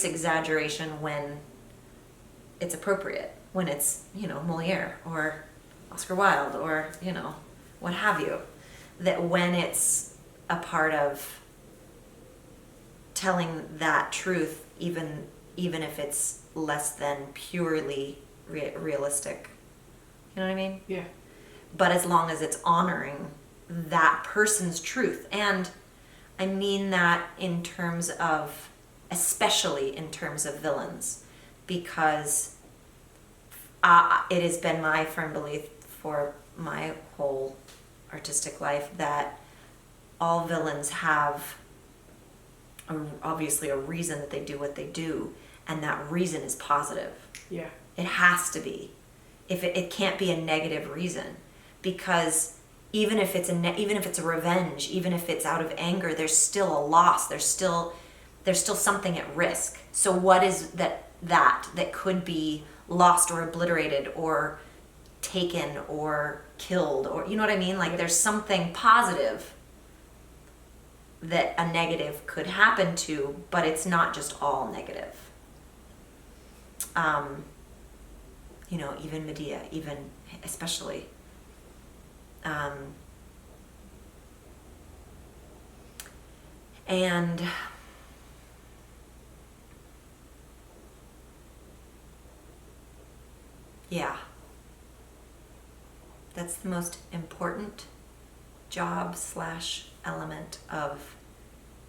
exaggeration when it's appropriate, when it's, Moliere or Oscar Wilde or, what have you. That when it's a part of telling that truth, even if it's less than purely realistic. You know what I mean? Yeah. But as long as it's honoring that person's truth. And I mean that in terms of, especially in terms of villains, because it has been my firm belief for my whole artistic life that all villains have obviously a reason that they do what they do, and that reason is positive. Yeah. It has to be. If it can't be a negative reason, because even if it's a revenge, even if it's out of anger, there's still a loss. There's still something at risk. So what is that could be lost or obliterated or taken or killed, or you know what I mean? Like there's something positive that a negative could happen to, but it's not just all negative. Even Medea, even especially. And yeah, that's the most important job / element of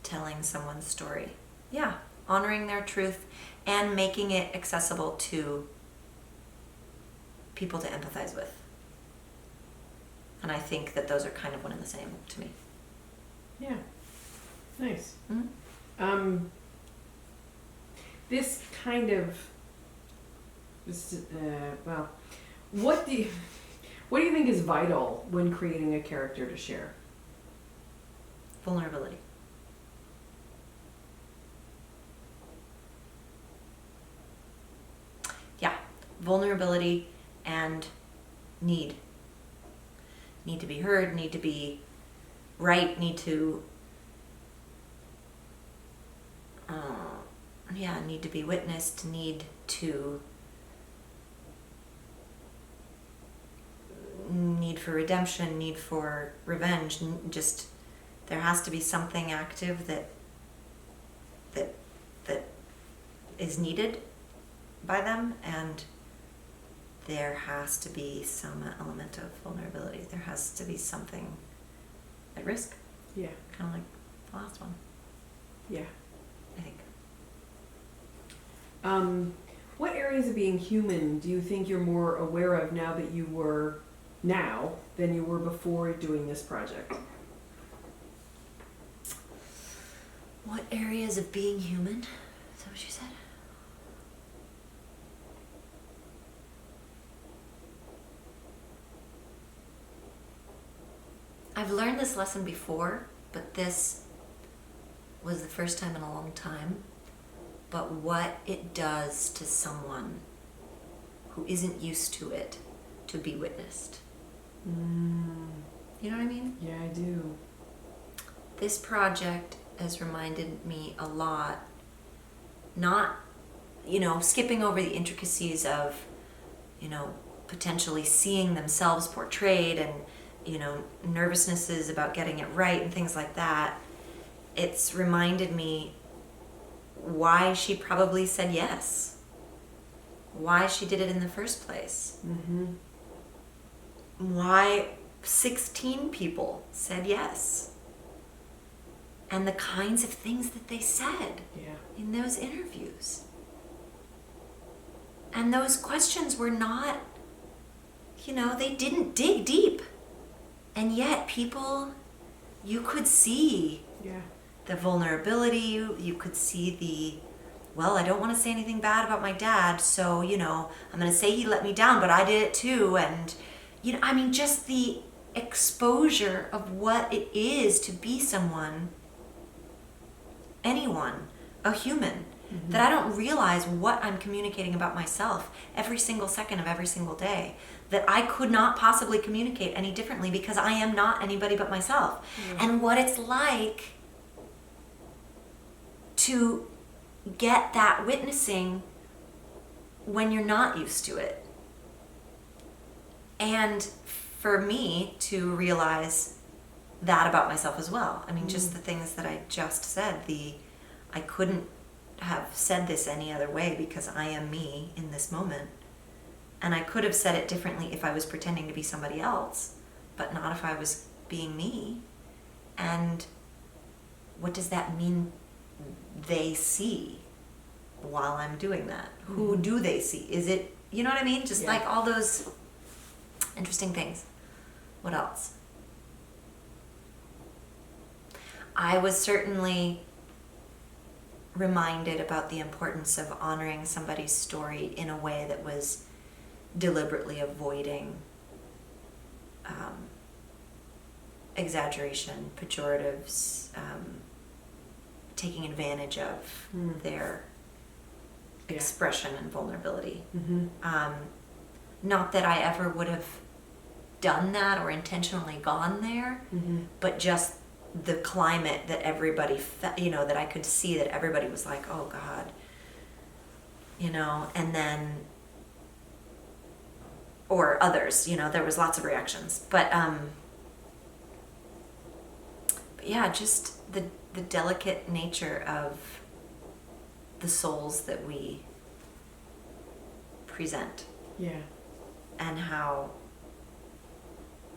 telling someone's story. Yeah, honoring their truth and making it accessible to people to empathize with. And I think that those are kind of one and the same to me. Yeah. Nice. Mm-hmm. This kind of, what do you think is vital when creating a character to share? Vulnerability. Yeah, vulnerability and need to be heard, need to be right, need to need to be witnessed, need for redemption, need for revenge. Just there has to be something active that is needed by them, and there has to be some element of vulnerability. There has to be something at risk. Yeah. Kind of like the last one. Yeah. I think. What areas of being human do you think you're more aware of now than you were before doing this project? What areas of being human? Is that what you said? I've learned this lesson before, but this was the first time in a long time. But what it does to someone who isn't used to it to be witnessed. You know what I mean? Yeah, I do. This project has reminded me a lot, not, skipping over the intricacies of, potentially seeing themselves portrayed and, nervousnesses about getting it right and things like that. It's reminded me why she probably said yes. Why she did it in the first place. Mm-hmm. Why 16 people said yes. And the kinds of things that they said in those interviews. And those questions were not, they didn't dig deep. And yet people, you could see the vulnerability, you could see I don't want to say anything bad about my dad, so, I'm going to say he let me down, but I did it too. And, just the exposure of what it is to be someone, anyone, a human, that I don't realize what I'm communicating about myself every single second of every single day, that I could not possibly communicate any differently because I am not anybody but myself. And what it's like to get that witnessing when you're not used to it. And for me to realize that about myself as well. I mean, just the things that I just said, I couldn't have said this any other way because I am me in this moment. And I could have said it differently if I was pretending to be somebody else, but not if I was being me. And what does that mean they see while I'm doing that? Who do they see? Is it, you know what I mean? Just like all those interesting things. What else? I was certainly reminded about the importance of honoring somebody's story in a way that was deliberately avoiding exaggeration, pejoratives, taking advantage of their expression and vulnerability. Not that I ever would have done that or intentionally gone there, but just the climate that everybody that I could see that everybody was like, oh God, and then, or others, there was lots of reactions, but yeah, just the delicate nature of the souls that we present. Yeah. And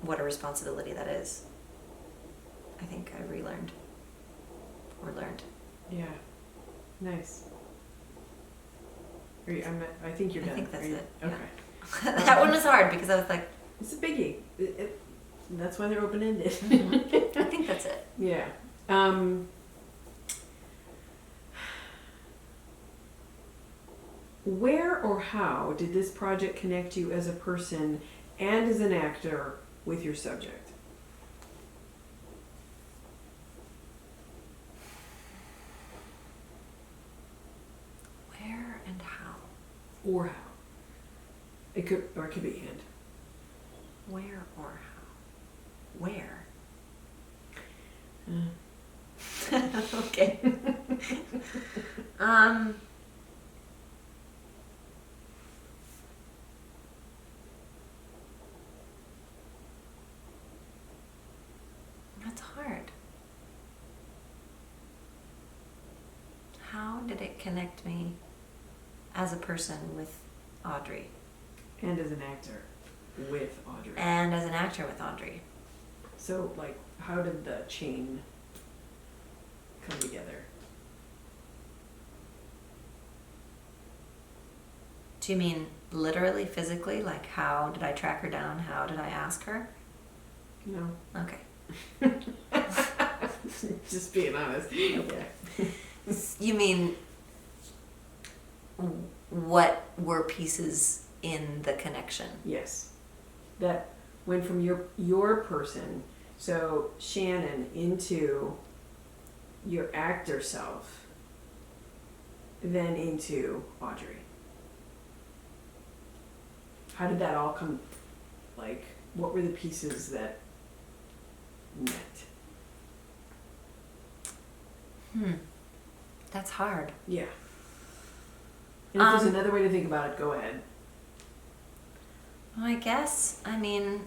what a responsibility that is. I think I relearned or learned. Yeah. Nice. I think you're done. I think that's it. Okay. Yeah. That one was hard because I was like... It's a biggie. That's why they're open-ended. I think that's it. Yeah. Where or how did this project connect you as a person and as an actor with your subject? Where and how? Or how. It could be and. Where or how? Where? Okay. That's hard. How did it connect me as a person with Audrey? And as an actor with Audrey. And as an actor with Audrey. So, how did the chain come together? Do you mean literally, physically? Like, how did I track her down? How did I ask her? No. Okay. Just being honest. Okay. You mean, what were pieces in the connection? Yes. That went from your person, so Shannon, into your actor self, then into Audrey. How did that all come, what were the pieces that met? That's hard. Yeah. And if there's another way to think about it, go ahead. Well, I guess,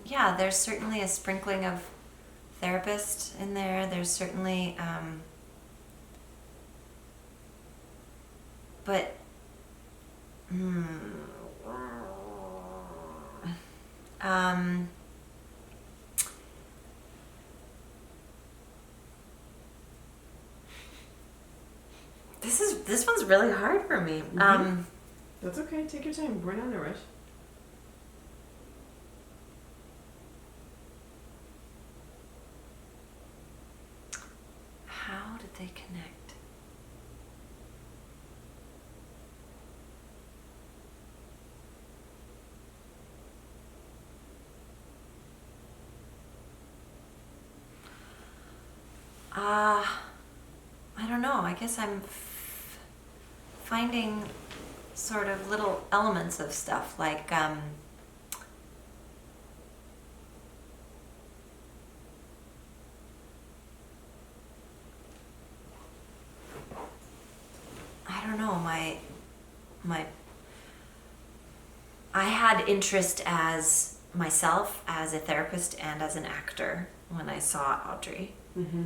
yeah, there's certainly a sprinkling of therapist in there. There's certainly, but, this one's really hard for me. That's okay. Take your time. We're not in a rush. How did they connect? I don't know. I guess I'm finding sort of little elements of stuff, like I don't I had interest as myself, as a therapist, and as an actor when I saw Audrey. Mm-hmm.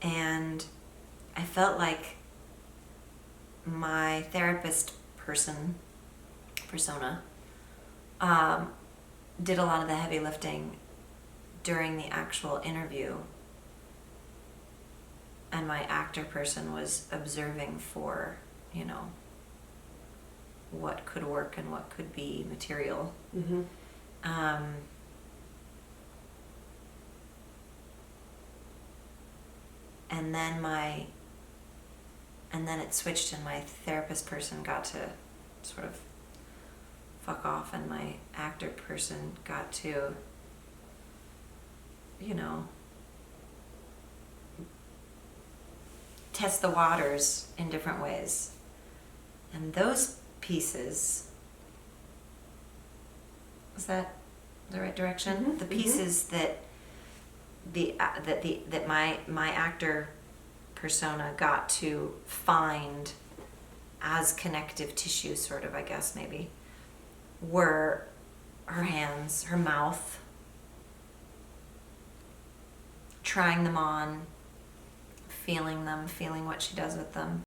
And I felt like my therapist persona did a lot of the heavy lifting during the actual interview, and my actor person was observing for, what could work and what could be material. Mm-hmm. And then it switched, and my therapist person got to sort of fuck off, and my actor person got to, test the waters in different ways. And those pieces, is that the right direction? Mm-hmm. The pieces that my actor persona got to find as connective tissue, sort of, I guess, maybe, were her hands, her mouth, trying them on, feeling them, feeling what she does with them.